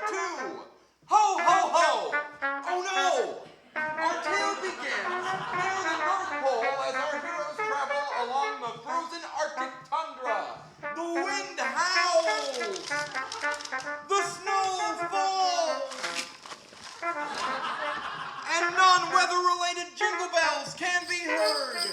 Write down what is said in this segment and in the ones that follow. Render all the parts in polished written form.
2. Ho, ho, ho! Oh no! Our tale begins near the North Pole as our heroes travel along the frozen Arctic tundra. The wind howls! The snow falls! And non-weather-related jingle bells can be heard.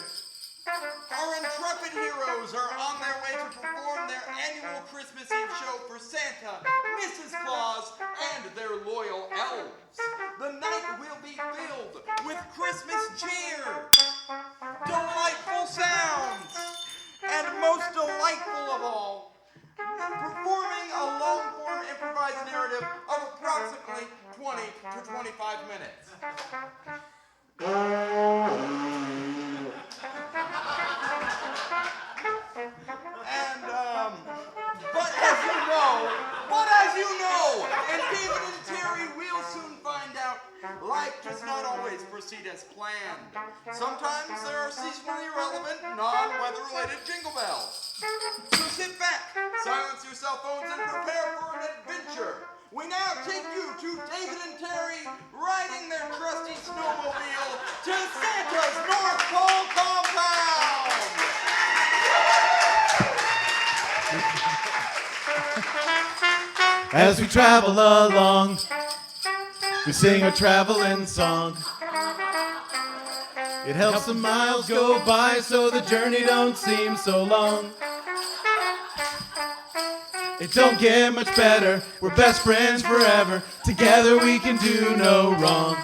Our intrepid heroes are on their way to perform their annual Christmas Eve show for Santa, Mrs. Claus, and their loyal elves. The night will be filled with Christmas cheer, delightful sounds, and most delightful of all, performing a long-form improvised narrative of approximately 20 to 25 minutes. And David and Terry will soon find out, life does not always proceed as planned. Sometimes there are seasonally relevant, non-weather-related jingle bells. So sit back, silence your cell phones, and prepare for an adventure. We now take you to David and Terry riding their trusty snowmobile to Santa's North Pole compound. As we travel along, we sing a traveling song. It helps the miles go by so the journey don't seem so long. It don't get much better, we're best friends forever. Together we can do no wrong.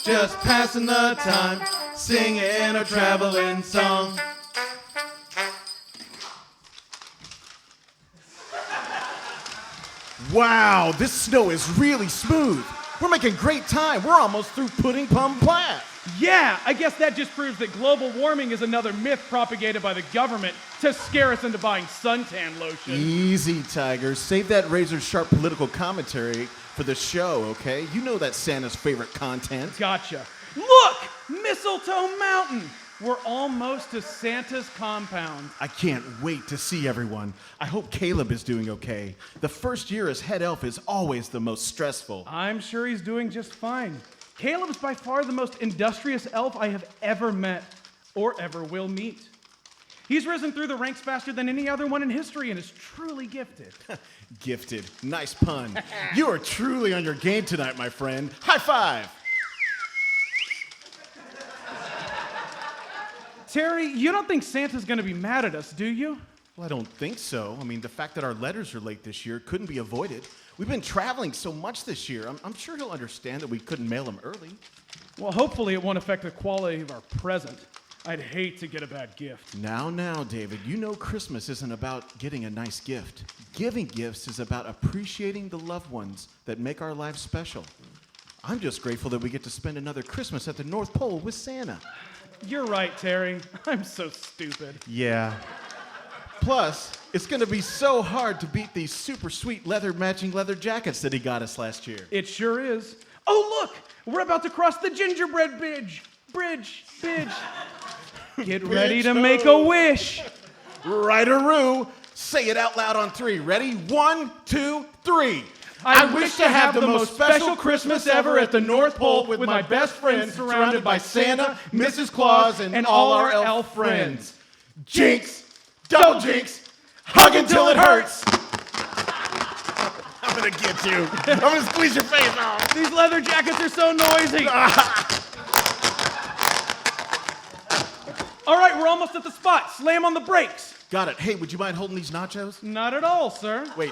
Just passing the time, singing a traveling song. Wow, this snow is really smooth. We're making great time. We're almost through Pudding Plum Plat. Yeah, I guess that just proves that global warming is another myth propagated by the government to scare us into buying suntan lotion. Easy, Tiger. Save that razor-sharp political commentary for the show, okay? You know that's Santa's favorite content. Gotcha. Look! Mistletoe Mountain! We're almost to Santa's compound. I can't wait to see everyone. I hope Caleb is doing okay. The first year as head elf is always the most stressful. I'm sure he's doing just fine. Caleb is by far the most industrious elf I have ever met or ever will meet. He's risen through the ranks faster than any other one in history and is truly gifted. Gifted. Nice pun. You are truly on your game tonight, my friend. High five! Terry, you don't think Santa's gonna be mad at us, do you? Well, I don't think so. I mean, the fact that our letters are late this year couldn't be avoided. We've been traveling so much this year. I'm sure he'll understand that we couldn't mail him early. Well, hopefully it won't affect the quality of our present. I'd hate to get a bad gift. Now, David, you know Christmas isn't about getting a nice gift. Giving gifts is about appreciating the loved ones that make our lives special. I'm just grateful that we get to spend another Christmas at the North Pole with Santa. You're right, Terry. I'm so stupid. Yeah. Plus, it's going to be so hard to beat these super sweet matching leather jackets that he got us last year. It sure is. Oh, look! We're about to cross the gingerbread bridge. Get ready to make a wish. Right-a-roo. Say it out loud on 3. Ready? 1, 2, 3. I wish to have the most special Christmas ever at the North Pole with my best friends, surrounded by Santa, Mrs. Claus, and all our elf friends. Jinx! Double jinx! Hug until it hurts! I'm gonna get you. I'm gonna squeeze your face off. These leather jackets are so noisy. All right, we're almost at the spot. Slam on the brakes. Got it. Hey, would you mind holding these nachos? Not at all, sir. Wait,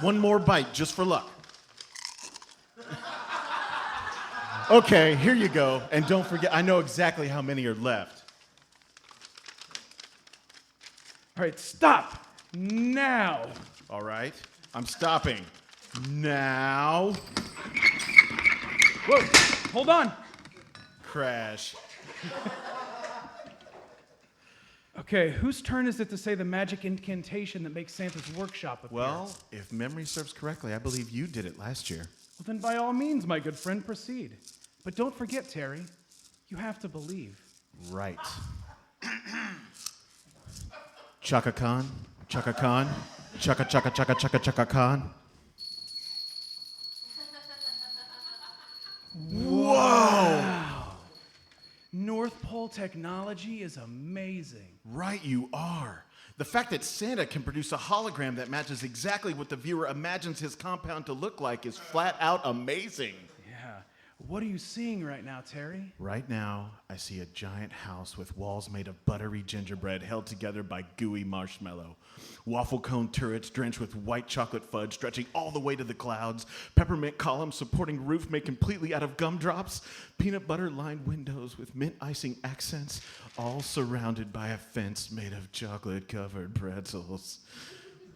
one more bite, just for luck. Okay, here you go. And don't forget, I know exactly how many are left. All right, stop. Now. All right, I'm stopping. Now. Whoa, hold on. Crash. Okay, whose turn is it to say the magic incantation that makes Santa's workshop appear? Well, if memory serves correctly, I believe you did it last year. Well, then by all means, my good friend, proceed. But don't forget, Terry, you have to believe. Right. Chaka Khan, Chaka Khan, Chaka Chaka Chaka Chaka Chaka Khan. technology is amazing. Right, you are. The fact that Santa can produce a hologram that matches exactly what the viewer imagines his compound to look like is flat out amazing. Yeah. What are you seeing right now, Terry? Right now, I see a giant house with walls made of buttery gingerbread held together by gooey marshmallow. Waffle cone turrets drenched with white chocolate fudge stretching all the way to the clouds. Peppermint columns supporting roof made completely out of gumdrops. Peanut butter lined windows with mint icing accents, all surrounded by a fence made of chocolate covered pretzels.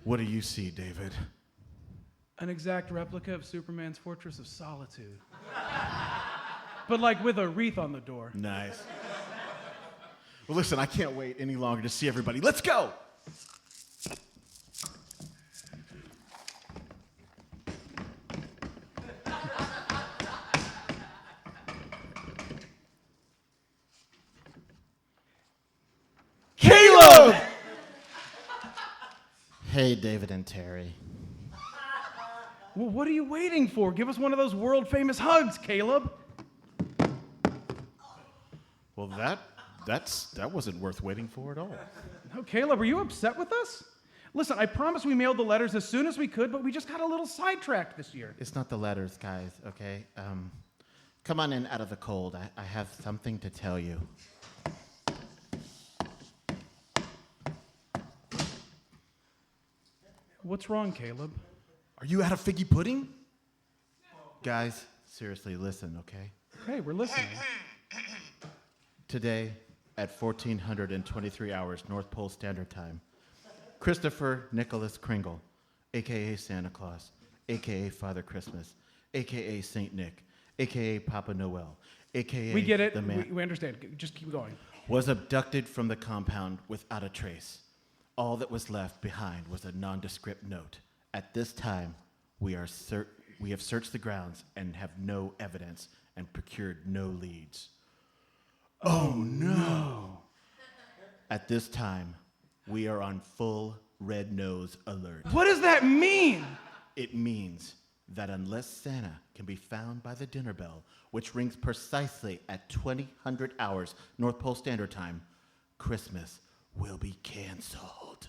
What do you see, David? An exact replica of Superman's Fortress of Solitude. But like with a wreath on the door. Nice. Well, listen, I can't wait any longer to see everybody. Let's go! Caleb! Hey, David and Terry. Well, what are you waiting for? Give us one of those world-famous hugs, Caleb. Well, that wasn't worth waiting for at all. No, Caleb, are you upset with us? Listen, I promise we mailed the letters as soon as we could, but we just got a little sidetracked this year. It's not the letters, guys, okay? Come on in out of the cold. I have something to tell you. What's wrong, Caleb? Are you out of figgy pudding? Guys, seriously, listen, okay? Hey, we're listening. Today, at 1423 hours North Pole Standard Time, Christopher Nicholas Kringle, a.k.a. Santa Claus, a.k.a. Father Christmas, a.k.a. Saint Nick, a.k.a. Papa Noel, a.k.a. We get it. the man, We understand. Just keep going. was abducted from the compound without a trace. All that was left behind was a nondescript note. At this time, we have searched the grounds and have no evidence and procured no leads. Oh no! At this time, we are on full red nose alert. What does that mean? It means that unless Santa can be found by the dinner bell, which rings precisely at 2000 hours North Pole Standard Time, Christmas will be canceled.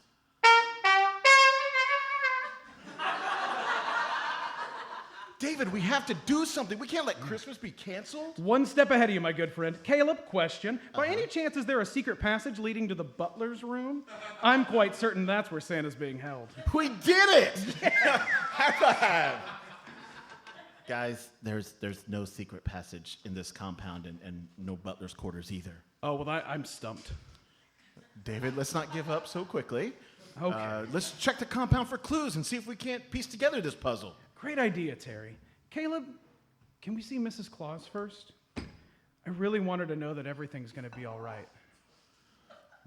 David, we have to do something. We can't let Christmas be canceled. One step ahead of you, my good friend. Caleb, question. By any chance, is there a secret passage leading to the butler's room? I'm quite certain that's where Santa's being held. We did it! High five! Guys, there's no secret passage in this compound and no butler's quarters either. Oh, well, I'm stumped. David, let's not give up so quickly. Okay. Let's check the compound for clues and see if we can't piece together this puzzle. Great idea, Terry. Caleb, can we see Mrs. Claus first? I really want her to know that everything's going to be all right.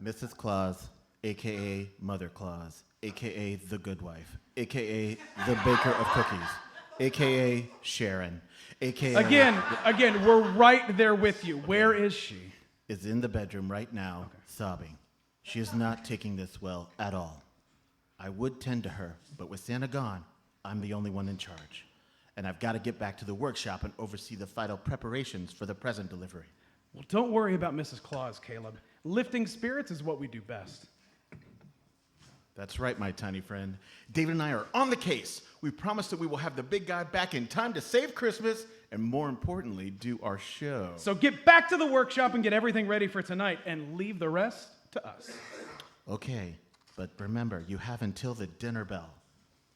Mrs. Claus, a.k.a. Mother Claus, a.k.a. the good wife, a.k.a. the baker of cookies, a.k.a. Sharon, a.k.a. Again, we're right there with you. Where is she? is in the bedroom right now, sobbing. She is not taking this well at all. I would tend to her, but with Santa gone, I'm the only one in charge. And I've got to get back to the workshop and oversee the final preparations for the present delivery. Well, don't worry about Mrs. Claus, Caleb. Lifting spirits is what we do best. That's right, my tiny friend. David and I are on the case. We promise that we will have the big guy back in time to save Christmas and, more importantly, do our show. So get back to the workshop and get everything ready for tonight and leave the rest to us. Okay, but remember, you have until the dinner bell.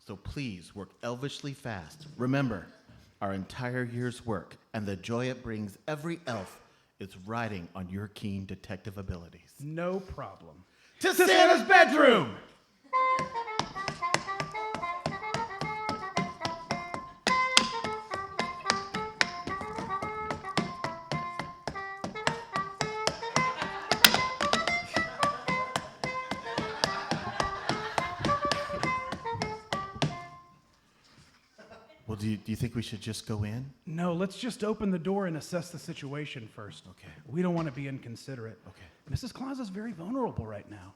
So please work elvishly fast. Remember, our entire year's work and the joy it brings every elf is riding on your keen detective abilities. No problem. To Santa's bedroom! Well, do you think we should just go in? No, let's just open the door and assess the situation first. Okay. We don't want to be inconsiderate. Okay. Mrs. Claus is very vulnerable right now.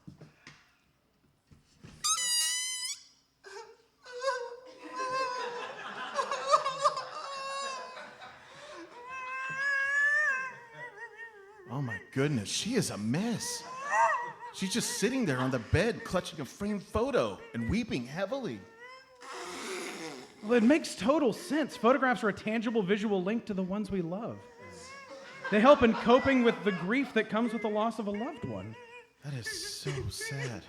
Oh my goodness, she is a mess. She's just sitting there on the bed, clutching a framed photo and weeping heavily. Well, it makes total sense. Photographs are a tangible visual link to the ones we love. They help in coping with the grief that comes with the loss of a loved one. That is so sad.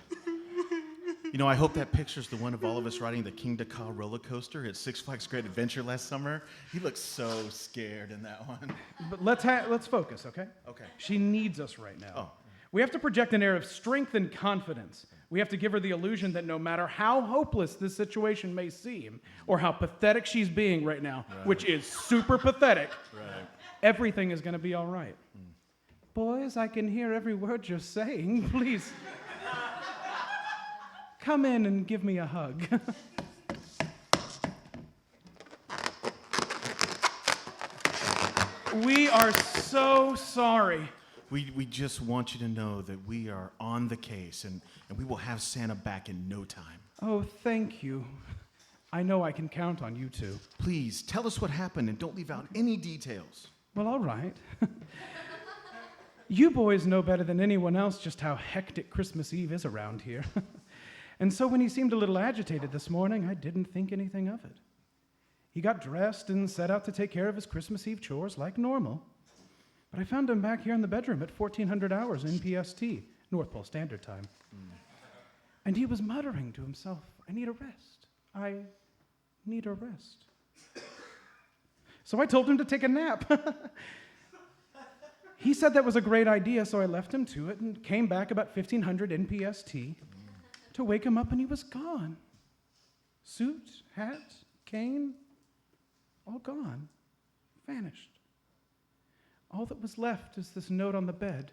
You know, I hope that picture's the one of all of us riding the King Dakar roller coaster at Six Flags Great Adventure last summer. He looked so scared in that one. But let's focus, okay? Okay. She needs us right now. Oh. We have to project an air of strength and confidence. We have to give her the illusion that no matter how hopeless this situation may seem, or how pathetic she's being right now, which is super pathetic, everything is going to be all right. Boys, I can hear every word you're saying. Please, come in and give me a hug. We are so sorry. We just want you to know that we are on the case, and we will have Santa back in no time. Oh, thank you. I know I can count on you two. Please, tell us what happened and don't leave out any details. Well, all right. You boys know better than anyone else just how hectic Christmas Eve is around here. And so when he seemed a little agitated this morning, I didn't think anything of it. He got dressed and set out to take care of his Christmas Eve chores like normal. But I found him back here in the bedroom at 1400 hours NPST, North Pole Standard Time. And he was muttering to himself, I need a rest. I need a rest. So I told him to take a nap. He said that was a great idea, so I left him to it and came back about 1500 NPST to wake him up, and he was gone. Suit, hat, cane, all gone, vanished. All that was left is this note on the bed.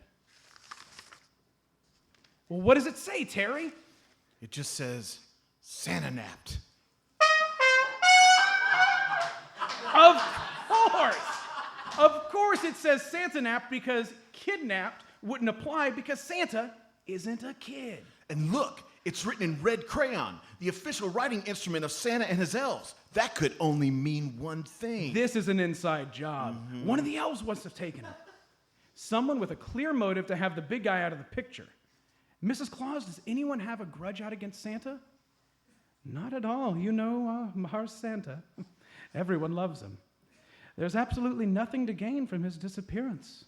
Well, what does it say, Terry? It just says, Santa napped. Of course! Of course it says Santa napped, because kidnapped wouldn't apply because Santa isn't a kid. And look, it's written in red crayon, the official writing instrument of Santa and his elves. That could only mean one thing. This is an inside job. One of the elves must have taken it. Someone with a clear motive to have the big guy out of the picture. Mrs. Claus, does anyone have a grudge out against Santa? Not at all. You know, our Santa. Everyone loves him. There's absolutely nothing to gain from his disappearance.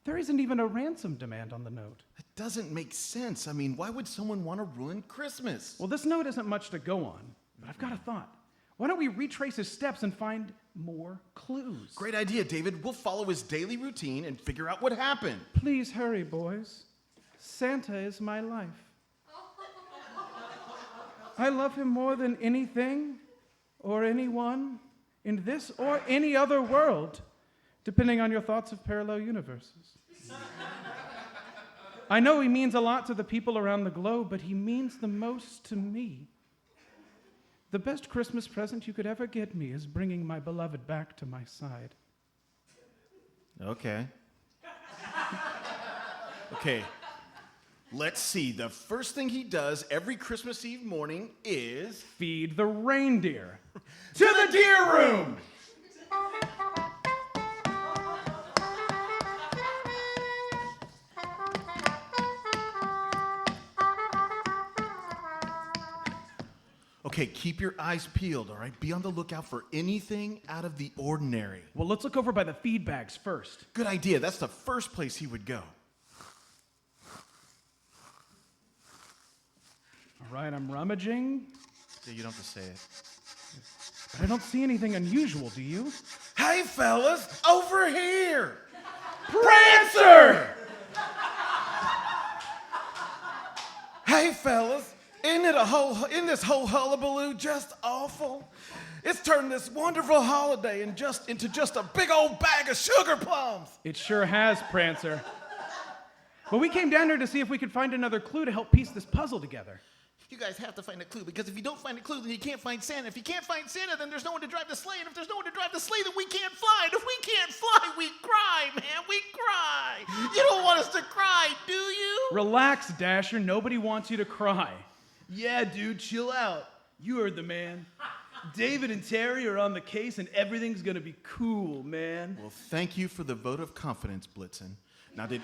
There isn't even a ransom demand on the note. That doesn't make sense. I mean, why would someone want to ruin Christmas? Well, this note isn't much to go on, but I've got a thought. Why don't we retrace his steps and find more clues? Great idea, David. We'll follow his daily routine and figure out what happened. Please hurry, boys. Santa is my life. I love him more than anything or anyone in this or any other world, depending on your thoughts of parallel universes. I know he means a lot to the people around the globe, but he means the most to me. The best Christmas present you could ever get me is bringing my beloved back to my side. Okay. Okay. Let's see. The first thing he does every Christmas Eve morning is... Feed the reindeer. To the deer room! Okay, keep your eyes peeled, all right? Be on the lookout for anything out of the ordinary. Well, let's look over by the feed bags first. Good idea. That's the first place he would go. All right, I'm rummaging. Yeah, you don't have to say it. But I don't see anything unusual, do you? Hey, fellas, over here! Prancer! Hey, fellas, isn't this whole hullabaloo just awful? It's turned this wonderful holiday into just a big old bag of sugar plums. It sure has, Prancer. But we came down here to see if we could find another clue to help piece this puzzle together. You guys have to find a clue, because if you don't find a clue, then you can't find Santa. If you can't find Santa, then there's no one to drive the sleigh. And if there's no one to drive the sleigh, then we can't fly. And if we can't fly, we cry, man. We cry. You don't want us to cry, do you? Relax, Dasher. Nobody wants you to cry. Yeah, dude, chill out. You heard the man. David and Terry are on the case, and everything's gonna be cool, man. Well, thank you for the vote of confidence, Blitzen. Now, did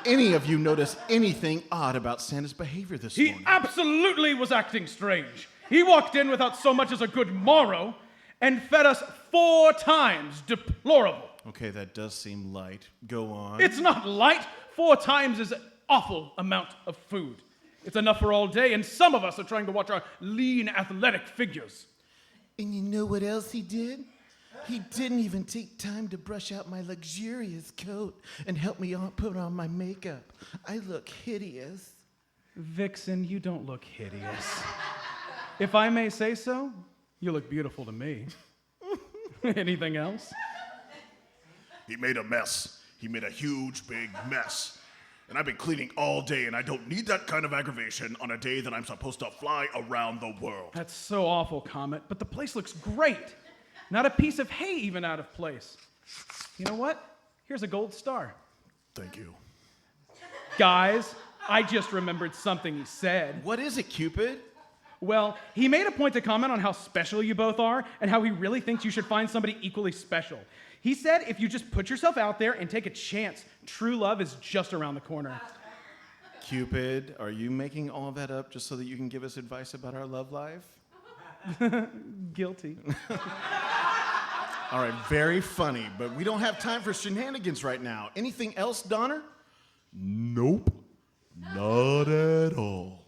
any of you notice anything odd about Santa's behavior this He morning? absolutely was acting strange. He walked in without so much as a good morrow and fed us 4 times. Deplorable. Okay, that does seem light. Go on. It's not light. 4 times is an awful amount of food. It's enough for all day, and some of us are trying to watch our lean, athletic figures. And you know what else he did? He didn't even take time to brush out my luxurious coat and help me put on my makeup. I look hideous. Vixen, you don't look hideous. If I may say so, you look beautiful to me. Anything else? He made a mess. He made a huge, big mess. And I've been cleaning all day, and I don't need that kind of aggravation on a day that I'm supposed to fly around the world. That's so awful, Comet, but the place looks great. Not a piece of hay even out of place. You know what? Here's a gold star. Thank you. Guys, I just remembered something he said. What is it, Cupid? Well, he made a point to comment on how special you both are and how he really thinks you should find somebody equally special. He said if you just put yourself out there and take a chance, true love is just around the corner. Cupid, are you making all that up just so that you can give us advice about our love life? Guilty. All right, very funny, but we don't have time for shenanigans right now. Anything else, Donner? Nope. Not at all.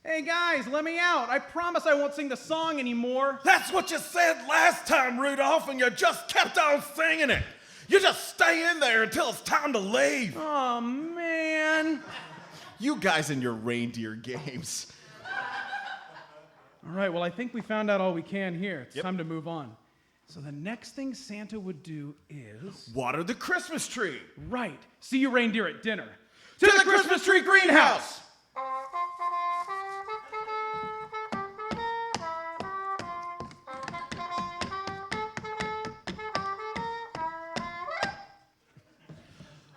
Hey guys, let me out. I promise I won't sing the song anymore. That's what you said last time, Rudolph, and you just kept on singing it. You just stay in there until it's time to leave. Oh man. You guys and your reindeer games. All right, well, I think we found out all we can here. It's Yep. time to move on. So the next thing Santa would do is... Water the Christmas tree. Right. See you reindeer at dinner. To the Christmas tree greenhouse!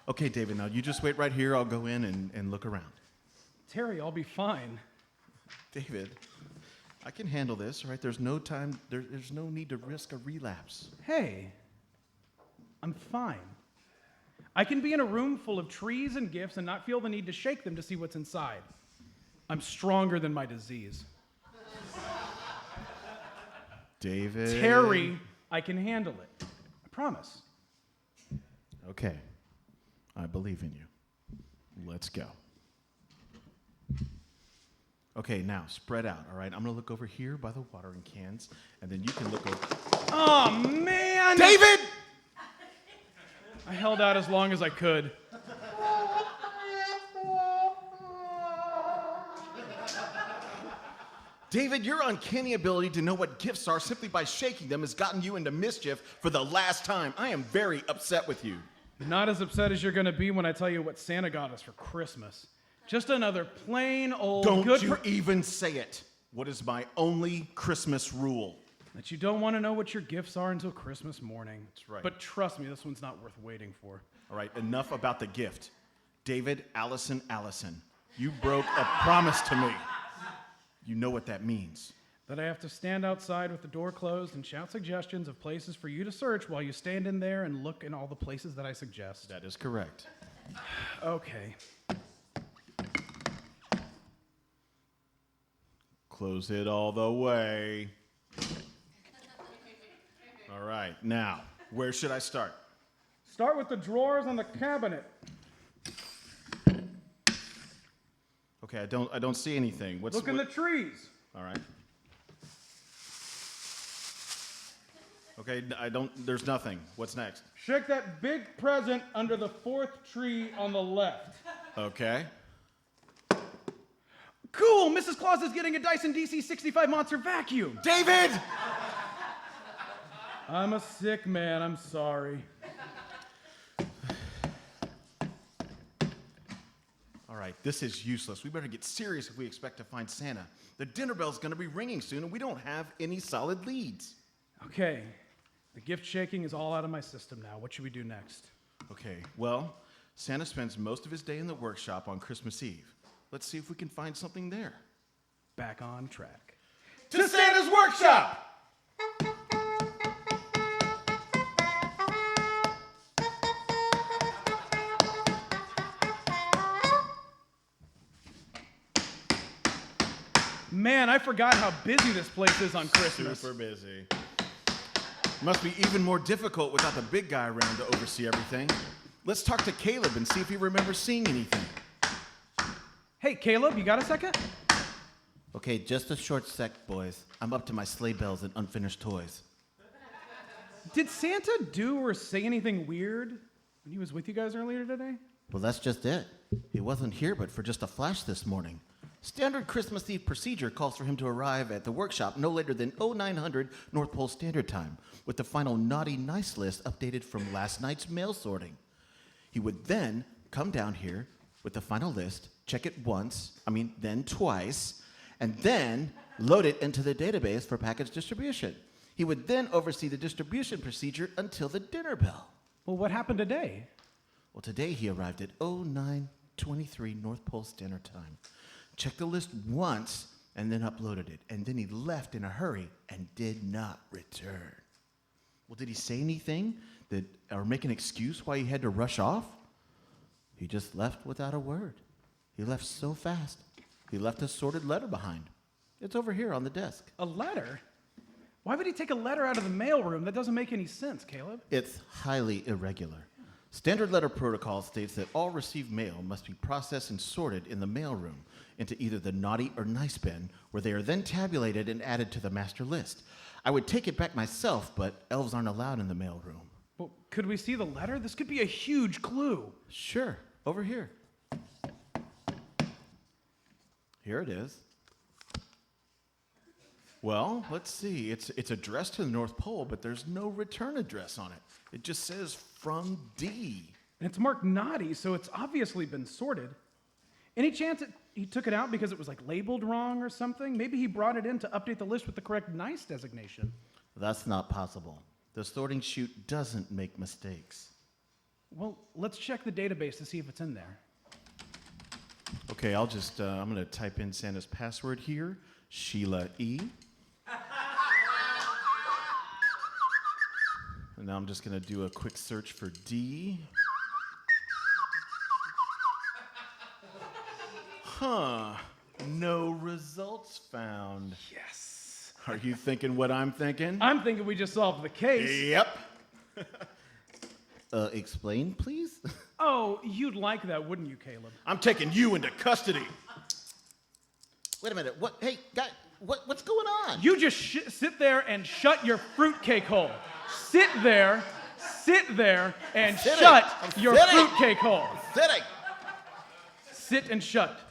Okay, David, now you just wait right here. I'll go in and look around. Terry, I'll be fine. David, I can handle this, all right? There's no time, there's no need to risk a relapse. Hey, I'm fine. I can be in a room full of trees and gifts and not feel the need to shake them to see what's inside. I'm stronger than my disease. David. Terry, I can handle it. I promise. Okay, I believe in you. Let's go. Okay, now spread out, all right? I'm gonna look over here by the watering cans, and then you can look over. Oh, man! David! I held out as long as I could. David, your uncanny ability to know what gifts are simply by shaking them has gotten you into mischief for the last time. I am very upset with you. Not as upset as you're gonna be when I tell you what Santa got us for Christmas. Just another plain old Don't good you even say it. What is my only Christmas rule? that you don't want to know what your gifts are until Christmas morning. That's right. But trust me, this one's not worth waiting for. All right, enough about the gift. David, Allison, you broke a promise to me. You know what that means. That I have to stand outside with the door closed and shout suggestions of places for you to search while you stand in there and look in all the places that I suggest. That is correct. Okay. Close it all the way. All right, now, where should I start? Start with the drawers on the cabinet. Okay, I don't see anything. Look in the trees. All right. Okay, there's nothing. What's next? Check that big present under the 4th tree on the left. Okay. Cool, Mrs. Claus is getting a Dyson DC-65 monster vacuum. David! I'm a sick man, I'm sorry. All right, this is useless. We better get serious if we expect to find Santa. The dinner bell's gonna be ringing soon, and we don't have any solid leads. Okay, the gift shaking is all out of my system now. What should we do next? Okay, well, Santa spends most of his day in the workshop on Christmas Eve. Let's see if we can find something there. Back on track. To Santa's workshop! Man, I forgot how busy this place is on Christmas. Super busy. Must be even more difficult without the big guy around to oversee everything. Let's talk to Caleb and see if he remembers seeing anything. Hey, Caleb, you got a second? Okay, just a short sec, boys. I'm up to my sleigh bells and unfinished toys. Did Santa do or say anything weird when he was with you guys earlier today? Well, that's just it. He wasn't here but for just a flash this morning. Standard Christmas Eve procedure calls for him to arrive at the workshop no later than 0900 North Pole Standard Time, with the final naughty nice list updated from last night's mail sorting. He would then come down here with the final list, check it then twice, and then load it into the database for package distribution. He would then oversee the distribution procedure until the dinner bell. Well, what happened today? Well, today he arrived at 0923 North Pole Standard Time, checked the list once, and then uploaded it. And then he left in a hurry and did not return. Well, did he say anything or make an excuse why he had to rush off? He just left without a word. He left so fast. He left a sorted letter behind. It's over here on the desk. A letter? Why would he take a letter out of the mailroom? That doesn't make any sense, Caleb. It's highly irregular. Standard letter protocol states that all received mail must be processed and sorted in the mailroom into either the naughty or nice bin, where they are then tabulated and added to the master list. I would take it back myself, but elves aren't allowed in the mailroom. Well, could we see the letter? This could be a huge clue. Sure, over here. Here it is. Well, let's see. It's addressed to the North Pole, but there's no return address on it. It just says from D. And it's marked naughty, so it's obviously been sorted. Any chance he took it out because it was like labeled wrong or something? Maybe he brought it in to update the list with the correct nice designation. That's not possible. The sorting chute doesn't make mistakes. Well, let's check the database to see if it's in there. Okay, I'm going to type in Santa's password here, Sheila E. And now I'm just going to do a quick search for D. No results found. Yes. Are you thinking what I'm thinking? I'm thinking we just solved the case. Yep. Explain, please? Oh, you'd like that, wouldn't you, Caleb? I'm taking you into custody. Wait a minute. What? Hey, guy, what's going on? You just sit there and shut your fruitcake hole. Sit there and shut your fruitcake hole. Sitting. Sit and shut.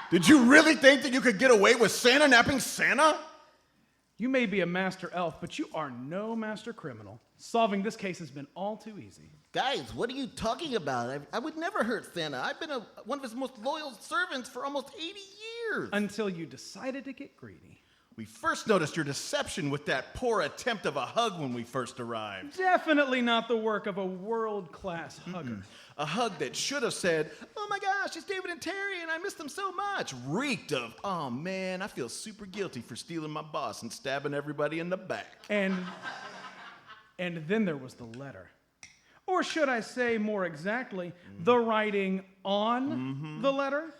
Did you really think that you could get away with Santa napping Santa? You may be a master elf, but you are no master criminal. Solving this case has been all too easy. Guys, what are you talking about? I would never hurt Santa. I've been one of his most loyal servants for almost 80 years. Until you decided to get greedy. We first noticed your deception with that poor attempt of a hug when we first arrived. Definitely not the work of a world-class hugger. A hug that should have said, "Oh my gosh, it's David and Terry and I miss them so much," reeked of, "Oh man, I feel super guilty for stealing my boss and stabbing everybody in the back." And then there was the letter. Or should I say more exactly, the writing on the letter?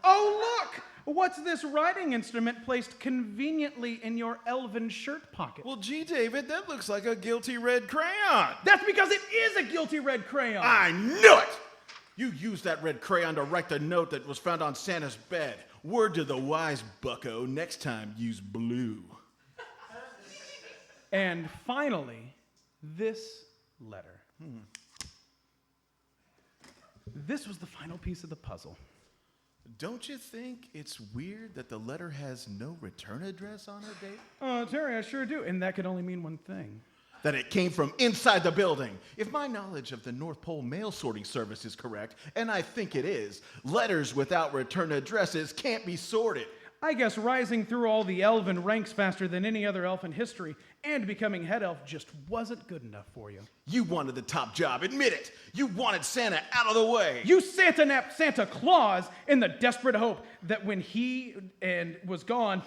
Oh, look! What's this writing instrument placed conveniently in your elven shirt pocket? Well, gee, David, that looks like a guilty red crayon. That's because it is a guilty red crayon. I knew it! You used that red crayon to write the note that was found on Santa's bed. Word to the wise bucko, next time use blue. And finally, this letter. This was the final piece of the puzzle. Don't you think it's weird that the letter has no return address on it, Dave? Terry, I sure do. And that could only mean one thing. That it came from inside the building. If my knowledge of the North Pole mail sorting service is correct, and I think it is, letters without return addresses can't be sorted. I guess rising through all the elven ranks faster than any other elf in history and becoming head elf just wasn't good enough for you. You wanted the top job, admit it. You wanted Santa out of the way. You Santa-napped Santa Claus in the desperate hope that when he was gone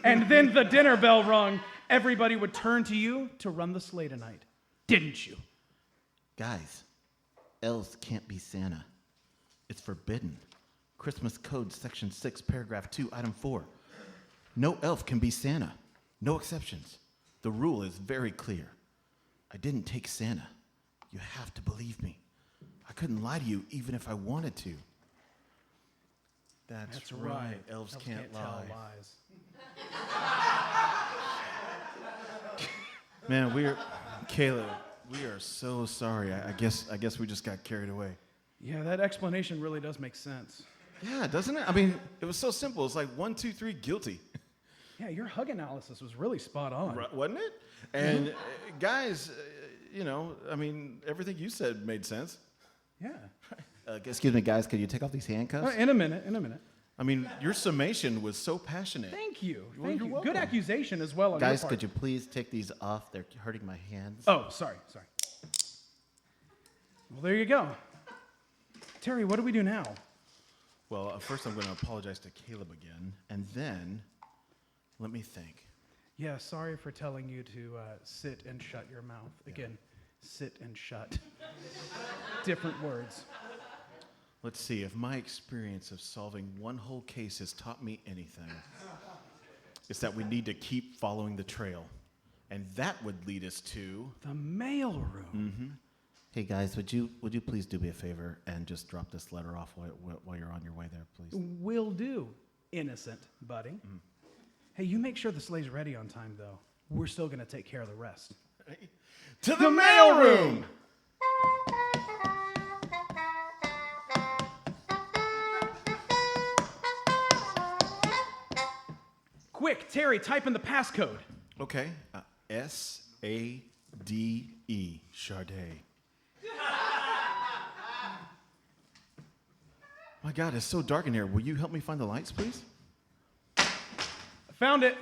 and then the dinner bell rung, everybody would turn to you to run the sleigh tonight. Didn't you? Guys, elves can't be Santa. It's forbidden. Christmas Code, Section 6, Paragraph 2, Item 4. No elf can be Santa. No exceptions. The rule is very clear. I didn't take Santa. You have to believe me. I couldn't lie to you even if I wanted to. That's right. Elves can't lie. tell lies. Man, Caleb, we are so sorry. I guess we just got carried away. Yeah, that explanation really does make sense. Yeah, doesn't it? I mean, it was so simple. It's like 1, 2, 3, guilty. Yeah, your hug analysis was really spot on. Right, wasn't it? And guys, I mean, everything you said made sense. Yeah. Excuse me, guys, could you take off these handcuffs? In a minute. I mean, your summation was so passionate. Thank you. Well, Thank you're you. welcome. Good accusation as well on Guys, your part. could you please take these off? They're hurting my hands. Oh, sorry. Well, there you go. Terry, what do we do now? Well, first I'm going to apologize to Caleb again, and then let me think. Yeah, sorry for telling you to sit and shut your mouth. Again, sit and shut. Different words. Let's see, if my experience of solving one whole case has taught me anything, it's that we need to keep following the trail. And that would lead us to... The mail room. Mm-hmm. Hey, guys, would you please do me a favor and just drop this letter off while you're on your way there, please? Will do, innocent buddy. Hey, you make sure the sleigh's ready on time, though. We're still going to take care of the rest. To the mailroom! Quick, Terry, type in the passcode. Okay, S-A-D-E, Charday. My God, it's so dark in here. Will you help me find the lights, please? I found it.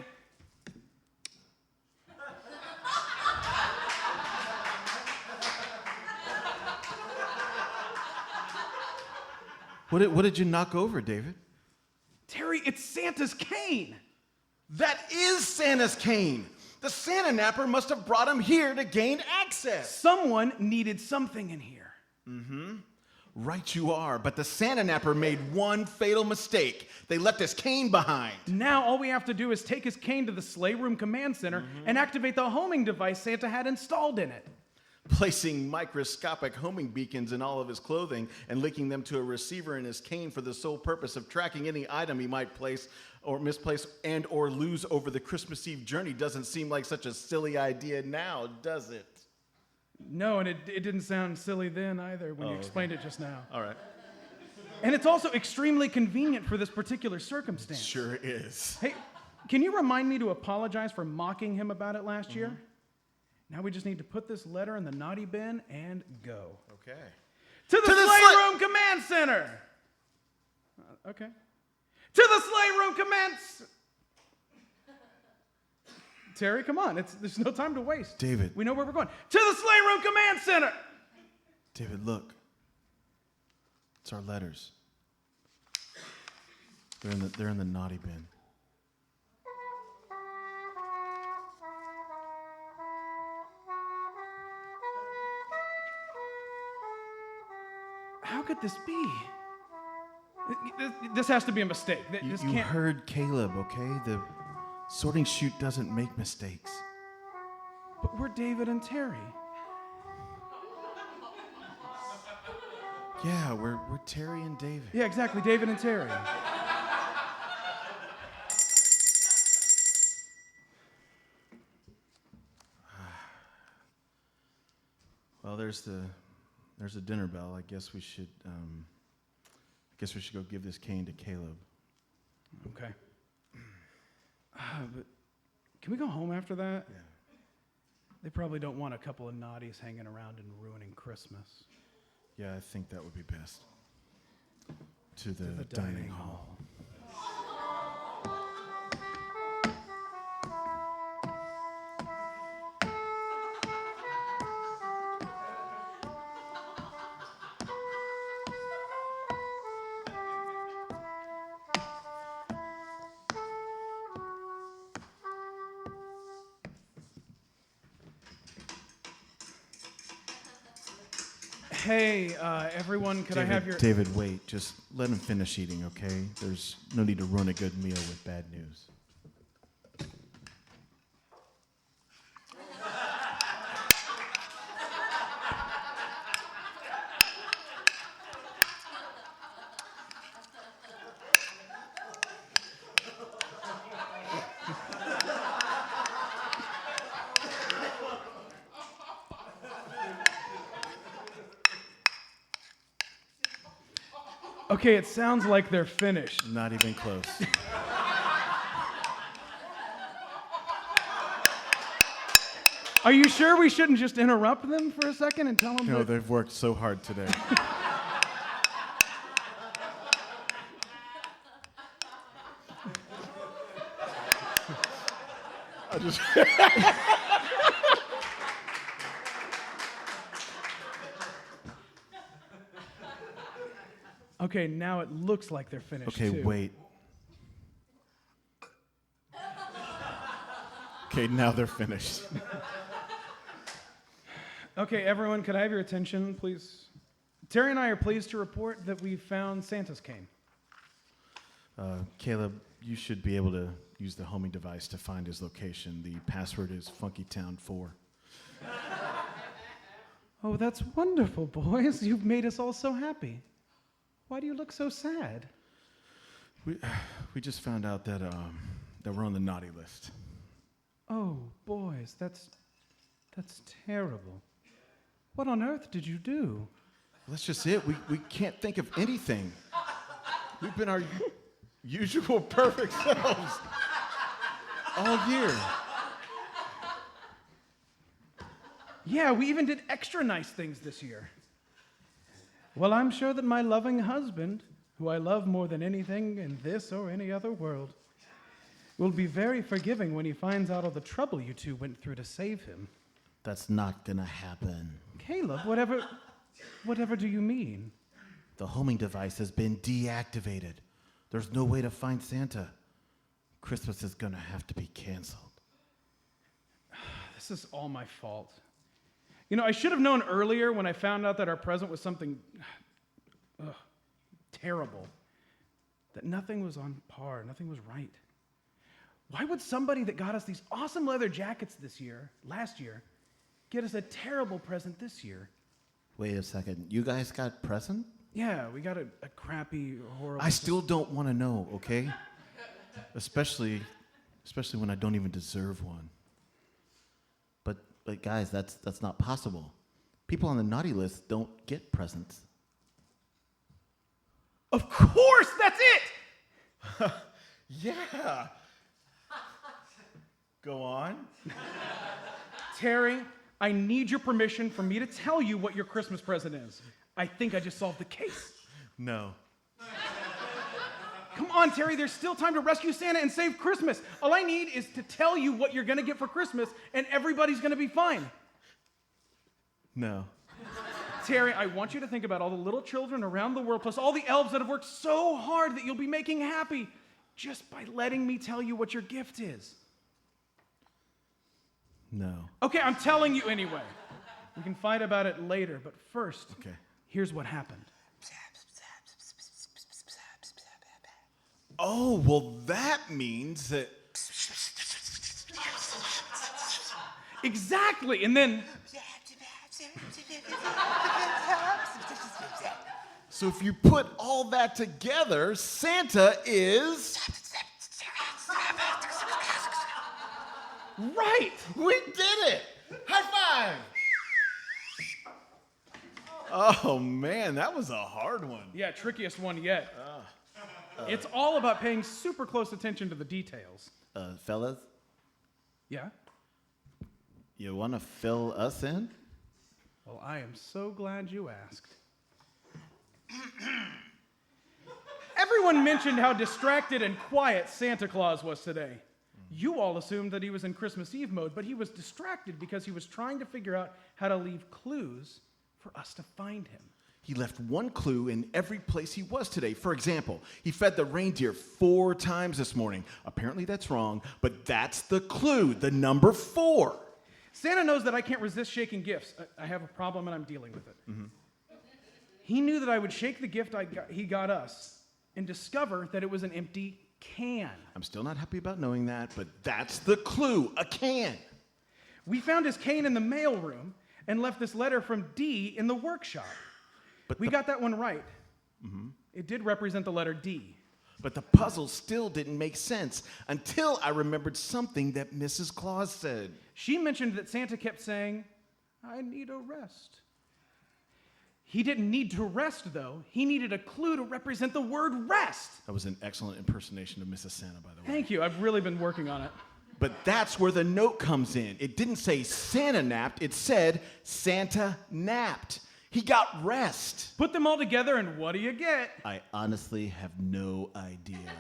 What did you knock over, David? Terry, it's Santa's cane. That is Santa's cane. The Santa napper must have brought him here to gain access. Someone needed something in here. Right you are, but the Santa napper made one fatal mistake. They left his cane behind. Now all we have to do is take his cane to the sleigh room command center and activate the homing device Santa had installed in it. Placing microscopic homing beacons in all of his clothing and linking them to a receiver in his cane for the sole purpose of tracking any item he might place or misplace and or lose over the Christmas Eve journey doesn't seem like such a silly idea now, does it? No, and it didn't sound silly then either when you explained it just now. All right. And it's also extremely convenient for this particular circumstance. Sure is. Hey, can you remind me to apologize for mocking him about it last year? Now we just need to put this letter in the naughty bin and go. Okay. To the sleigh room command center! Okay. To the sleigh room Terry, come on. There's no time to waste. David. We know where we're going. To the sleigh room command center! David, look. It's our letters. They're in the naughty bin. How could this be? This has to be a mistake. You Can't... heard Caleb, okay? The sorting chute doesn't make mistakes. But we're David and Terry. Yeah, we're Terry and David. Yeah, exactly. David and Terry. Well, there's a dinner bell. I guess we should go give this cane to Caleb. Okay. But can we go home after that? Yeah. They probably don't want a couple of naughties hanging around and ruining Christmas. Yeah, I think that would be best. To the dining hall. Hey, everyone, could I have your... David, wait. Just let him finish eating, okay? There's no need to ruin a good meal with bad news. Okay, it sounds like they're finished. Not even close. Are you sure we shouldn't just interrupt them for a second and tell them No, that... they've worked so hard today. I just... Okay, now it looks like they're finished, Okay, too. wait. Okay, now they're finished. Okay, everyone, could I have your attention, please? Terry and I are pleased to report that we've found Santa's cane. Caleb, you should be able to use the homing device to find his location. The password is FunkyTown4. Oh, that's wonderful, boys. You've made us all so happy. Why do you look so sad? We just found out that we're on the naughty list. Oh, boys, that's terrible. What on earth did you do? That's just it. We can't think of anything. We've been our usual perfect selves all year. Yeah, we even did extra nice things this year. Well, I'm sure that my loving husband, who I love more than anything in this or any other world, will be very forgiving when he finds out all the trouble you two went through to save him. That's not gonna happen. Caleb, whatever do you mean? The homing device has been deactivated. There's no way to find Santa. Christmas is gonna have to be canceled. This is all my fault. You know, I should have known earlier when I found out that our present was something terrible. That nothing was on par, nothing was right. Why would somebody that got us these awesome leather jackets last year, get us a terrible present this year? Wait a second. You guys got present? Yeah, we got a crappy, horrible... I still don't want to know, okay? Especially when I don't even deserve one. But guys, that's not possible. People on the naughty list don't get presents. Of course, that's it! Yeah. Go on. Terry, I need your permission for me to tell you what your Christmas present is. I think I just solved the case. No. Come on, Terry, there's still time to rescue Santa and save Christmas. All I need is to tell you what you're going to get for Christmas, and everybody's going to be fine. No. Terry, I want you to think about all the little children around the world, plus all the elves that have worked so hard that you'll be making happy just by letting me tell you what your gift is. No. Okay, I'm telling you anyway. We can fight about it later, but first, Okay. here's what happened. Oh, well, that means that... Exactly, and then... So if you put all that together, Santa is... Right! We did it! High five! Oh, man, that was a hard one. Yeah, trickiest one yet. It's all about paying super close attention to the details. Fellas, Yeah? you want to fill us in? Well, I am so glad you asked. Everyone mentioned how distracted and quiet Santa Claus was today. You all assumed that he was in Christmas Eve mode, but he was distracted because he was trying to figure out how to leave clues for us to find him. He left one clue in every place he was today. For example, he fed the reindeer 4 times this morning. Apparently that's wrong, but that's the clue, the number 4. Santa knows that I can't resist shaking gifts. I have a problem and I'm dealing with it. He knew that I would shake the gift he got us and discover that it was an empty can. I'm still not happy about knowing that, but that's the clue, a can. We found his cane in the mailroom and left this letter from D in the workshop. But we got that one right. Mm-hmm. It did represent the letter D. But the puzzle still didn't make sense until I remembered something that Mrs. Claus said. She mentioned that Santa kept saying, "I need a rest." He didn't need to rest, though. He needed a clue to represent the word rest. That was an excellent impersonation of Mrs. Santa, by the way. Thank you. I've really been working on it. But that's where the note comes in. It didn't say Santa napped. It said Santa napped. He got rest. Put them all together, and what do you get? I honestly have no idea.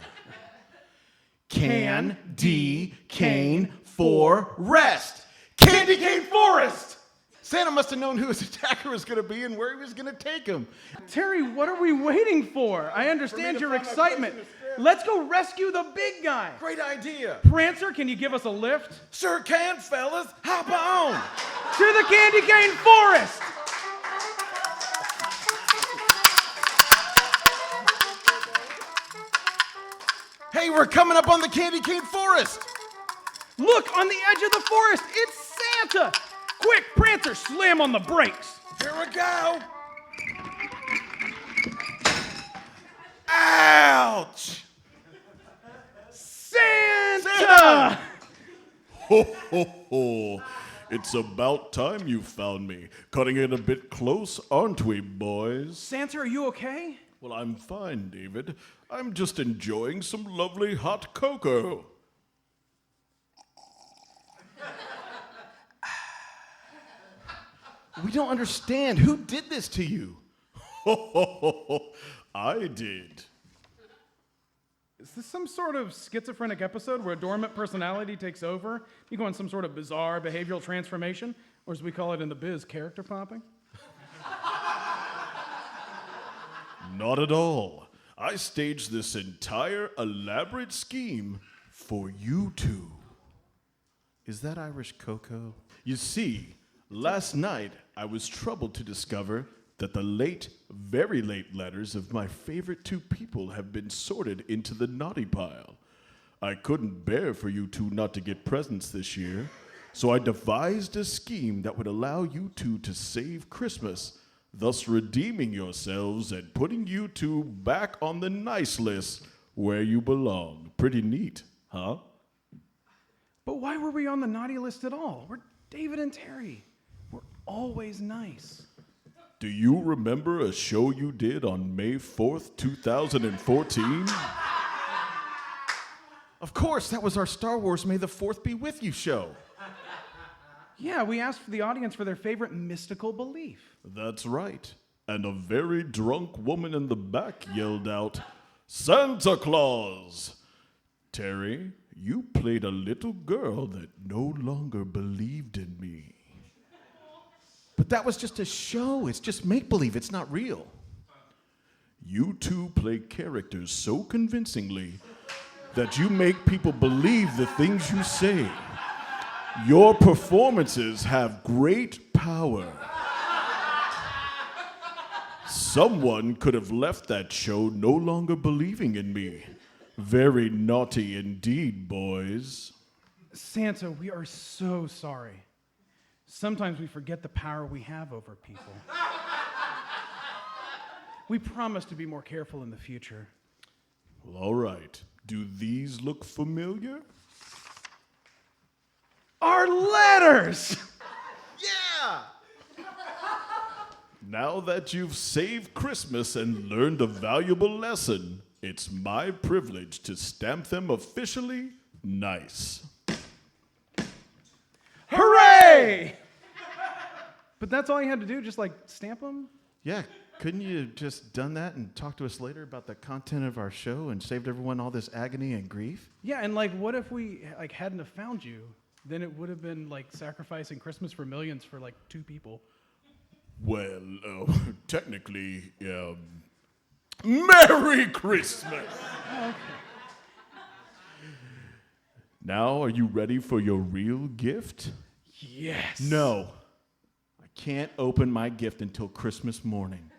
Can, D, cane, for, rest. Candy cane forest! Santa must have known who his attacker was going to be and where he was going to take him. Terry, what are we waiting for? I understand your excitement. Let's go rescue the big guy. Great idea. Prancer, can you give us a lift? Sure can, fellas. Hop on. To the candy cane forest! Hey, we're coming up on the candy cane forest. Look, on the edge of the forest, it's Santa! Quick, Prancer, slam on the brakes! Here we go. Ouch! Santa! Ho, ho, ho. It's about time you found me. Cutting it a bit close, aren't we, boys? Santa, are you okay? Well, I'm fine, David. I'm just enjoying some lovely hot cocoa. We don't understand. Who did this to you? Ho, ho, ho, ho. I did. Is this some sort of schizophrenic episode where a dormant personality takes over? You go on some sort of bizarre behavioral transformation? Or as we call it in the biz, character popping? Not at all. I staged this entire elaborate scheme for you two. Is that Irish cocoa? You see, last night I was troubled to discover that the late, very late letters of my favorite two people have been sorted into the naughty pile. I couldn't bear for you two not to get presents this year, so I devised a scheme that would allow you two to save Christmas, thus redeeming yourselves and putting you two back on the nice list where you belong. Pretty neat, huh? But why were we on the naughty list at all? We're David and Terry. We're always nice. Do you remember a show you did on May 4th, 2014? Of course, that was our Star Wars May the 4th Be With You show. Yeah, we asked the audience for their favorite mystical belief. That's right. And a very drunk woman in the back yelled out, "Santa Claus!" Terry, you played a little girl that no longer believed in me. But that was just a show. It's just make-believe. It's not real. You two play characters so convincingly that you make people believe the things you say. Your performances have great power. Someone could have left that show no longer believing in me. Very naughty indeed, boys. Santa, we are so sorry. Sometimes we forget the power we have over people. We promise to be more careful in the future. Well, all right. Do these look familiar? Our letters! Yeah! Now that you've saved Christmas and learned a valuable lesson, it's my privilege to stamp them officially nice. Hooray! But that's all you had to do, just like stamp them? Yeah, couldn't you just done that and talk to us later about the content of our show and saved everyone all this agony and grief? Yeah, and like, what if we like hadn't have found you? Then it would have been like sacrificing Christmas for millions for like 2 people. Well, technically, Merry Christmas! Okay. Now, are you ready for your real gift? Yes. No. I can't open my gift until Christmas morning.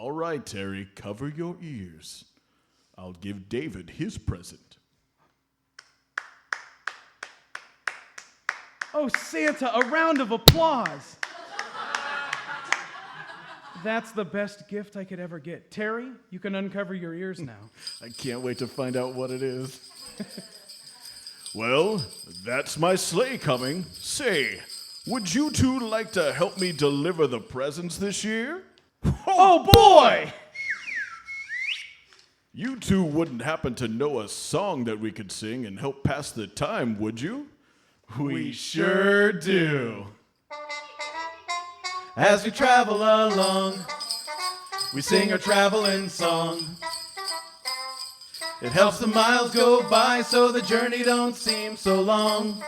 All right, Terry, cover your ears. I'll give David his present. Oh, Santa, a round of applause. That's the best gift I could ever get. Terry, you can uncover your ears now. I can't wait to find out what it is. Well, that's my sleigh coming. Say, would you two like to help me deliver the presents this year? Oh, boy! You two wouldn't happen to know a song that we could sing and help pass the time, would you? We sure do. As we travel along, we sing our traveling song. It helps the miles go by so the journey don't seem so long.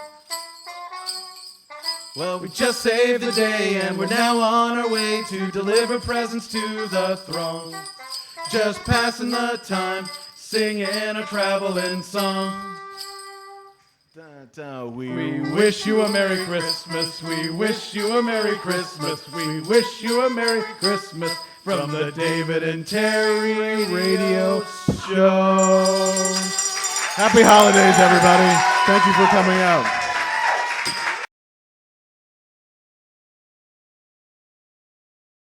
Well, we just saved the day and we're now on our way to deliver presents to the throng. Just passing the time, singing a traveling song. We wish you a Merry Christmas. We wish you a Merry Christmas. We wish you a Merry Christmas from the David and Terry Radio Show. Happy holidays, everybody. Thank you for coming out.